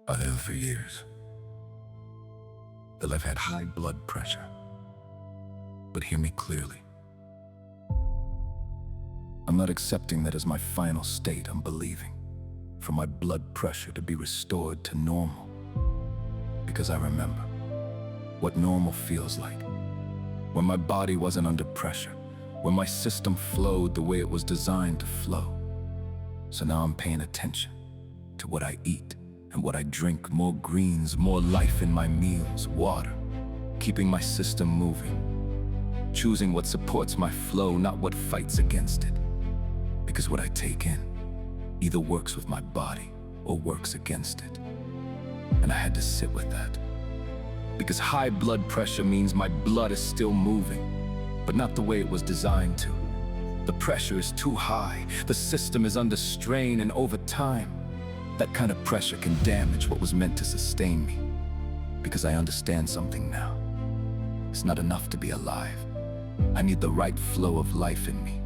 I have for years that I've had high blood pressure. But hear me clearly. I'm not accepting that as my final state. I'm believing for my blood pressure to be restored to normal. Because I remember what normal feels like. When my body wasn't under pressure. When my system flowed the way it was designed to flow. So now I'm paying attention to what I eat and what I drink. More greens, more life in my meals, water, keeping my system moving. Choosing what supports my flow, not what fights against it. Because what I take in either works with my body or works against it. And I had to sit with that. Because high blood pressure means my blood is still moving, but not the way it was designed to. The pressure is too high, the system is under strain, and over time, that kind of pressure can damage what was meant to sustain me. Because I understand something now. It's not enough to be alive. I need the right flow of life in me.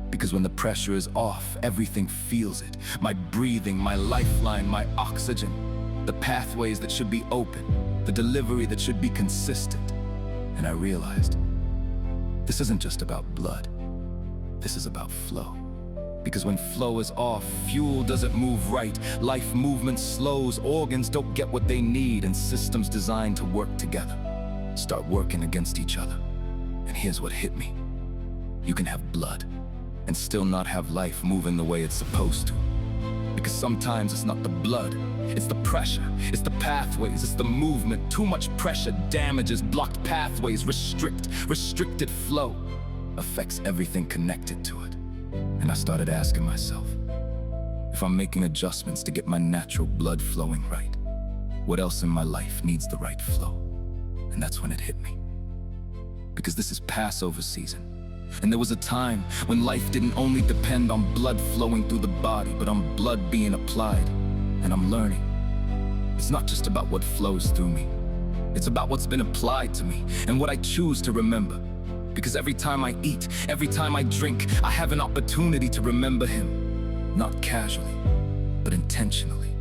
Because when the pressure is off, everything feels it. My breathing, my lifeline, my oxygen, the pathways that should be open, the delivery that should be consistent. And I realized, this isn't just about blood. This is about flow. Because when flow is off, fuel doesn't move right. Life movement slows, organs don't get what they need, and systems designed to work together start working against each other. And here's what hit me. You can have blood and still not have life moving the way it's supposed to. Because sometimes it's not the blood, it's the pressure, it's the pathways, it's the movement. Too much pressure damages blocked pathways, restricted flow affects everything connected to it. And I started asking myself, if I'm making adjustments to get my natural blood flowing right, what else in my life needs the right flow? And that's when it hit me. Because this is Passover season. And there was a time when life didn't only depend on blood flowing through the body, but on blood being applied. And I'm learning. It's not just about what flows through me. It's about what's been applied to me and what I choose to remember. Because every time I eat, every time I drink, I have an opportunity to remember Him. Not casually, but intentionally.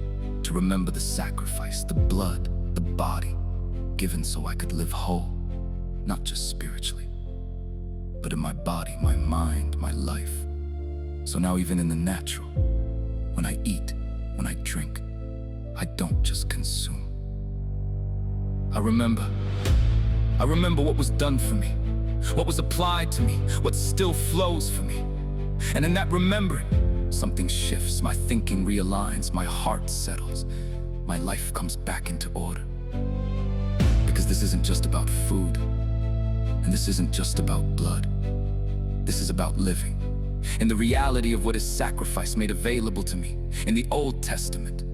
To remember the sacrifice, the blood, the body, given so I could live whole. Not just spiritually, but in my body, my mind, my life. So now even in the natural, when I eat, when I drink, I don't just consume. I remember what was done for me, what was applied to me, what still flows for me. And in that remembering, something shifts, my thinking realigns, my heart settles, my life comes back into order. Because this isn't just about food, and this isn't just about blood. This is about living in the reality of what is sacrifice made available to me. In the Old Testament,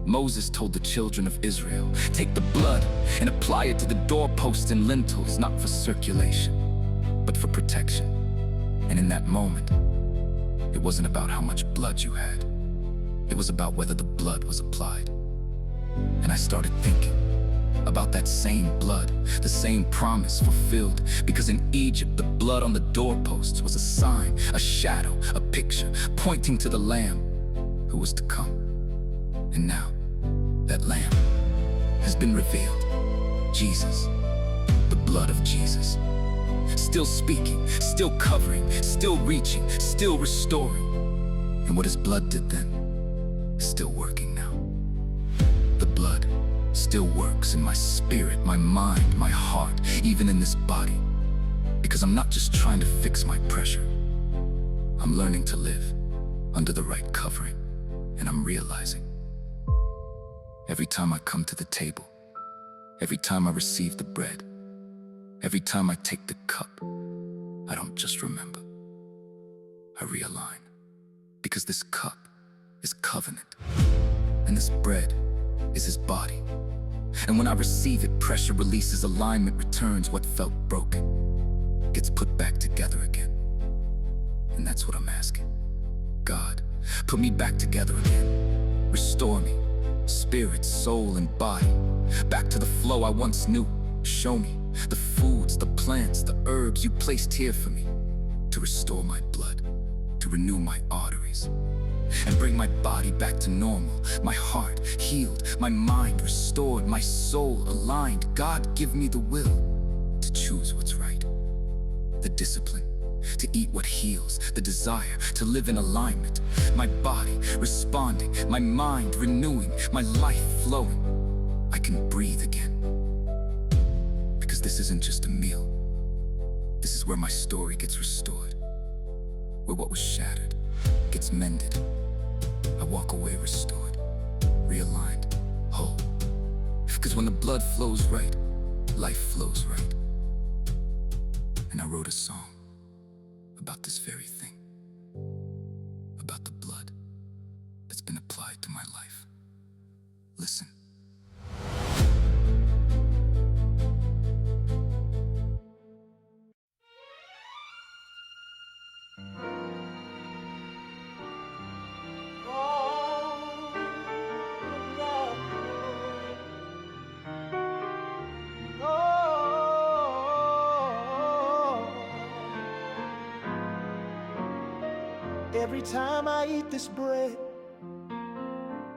Moses told the children of Israel, take the blood and apply it to the doorposts and lintels, not for circulation, but for protection. And in that moment, it wasn't about how much blood you had. It was about whether the blood was applied. And I started thinking about that same blood, the same promise fulfilled. Because in Egypt, the blood on the doorposts was a sign, a shadow, a picture, pointing to the Lamb who was to come. And now, that Lamb has been revealed. Jesus, the blood of Jesus. Still speaking, still covering, still reaching, still restoring. And what His blood did then is still working now. The blood still works in my spirit, my mind, my heart, even in this body. Because I'm not just trying to fix my pressure. I'm learning to live under the right covering. And I'm realizing every time I come to the table, every time I receive the bread, every time I take the cup, I don't just remember, I realign. Because this cup is covenant, and this bread is His body. And when I receive it, pressure releases, alignment returns. What felt broken gets put back together again. And that's what I'm asking. God, put me back together again. Restore me, spirit, soul, and body. Back to the flow I once knew. Show me the foods, the plants, the herbs You placed here for me. To restore my blood, to renew my arteries, and bring my body back to normal. My heart healed, my mind restored, my soul aligned. God, give me the will to choose what's right, the discipline to eat what heals, the desire to live in alignment. My body responding, my mind renewing, my life flowing. I can breathe again, because this isn't just a meal. This is where my story gets restored, where what was shattered gets mended. I walk away restored, realigned, whole. Because when the blood flows right, life flows right. And I wrote a song about this very thing, about the blood that's been applied to my life. Listen. Every time I eat this bread,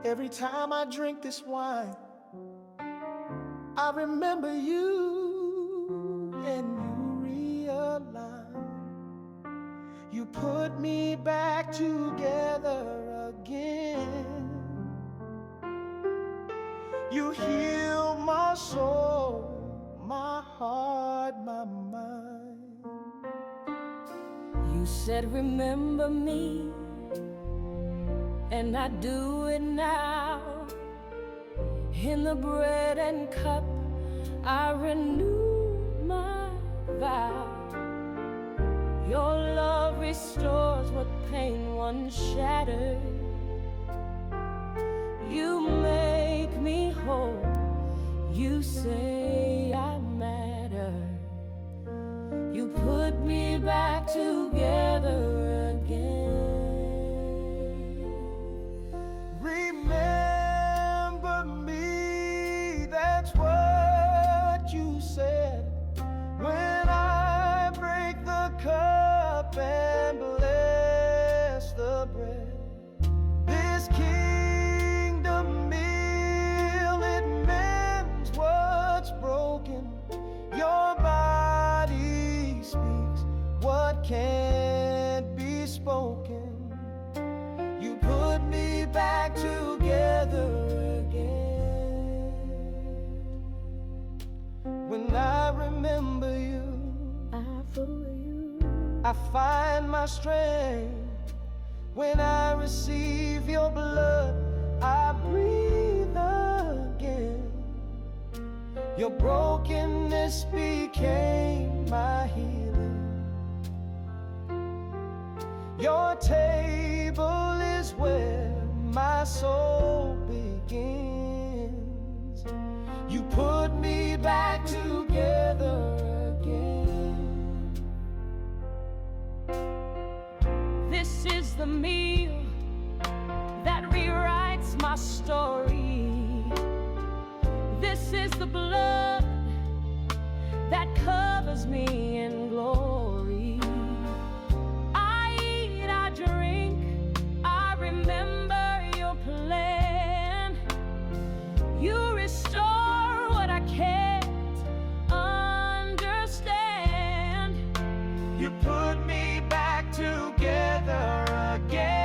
every time I drink this wine, I remember you and you realign. You put me back together again. You heal my soul, my heart, my mind. You said remember me, and I do it now. In the bread and cup I renew my vow. Your love restores what pain once shattered. You make me whole. You say I matter. You put me back together again. Remember me, that's what you said when I break the cup and bless the bread. This kingdom meal, it mends what's broken. Your body speaks what can't be spoken. You put me back together again. When I remember you, I find my strength. When I receive your blood, I breathe again. Your brokenness became my healing. Your table is where my soul begins. You put me back together again. This is the meal that rewrites my story. This is the blood that covers me in glory. I eat, I drink, I remember your plan. You restore what I can't understand. You put me back together again.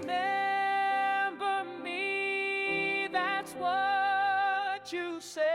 Remember me, that's what you said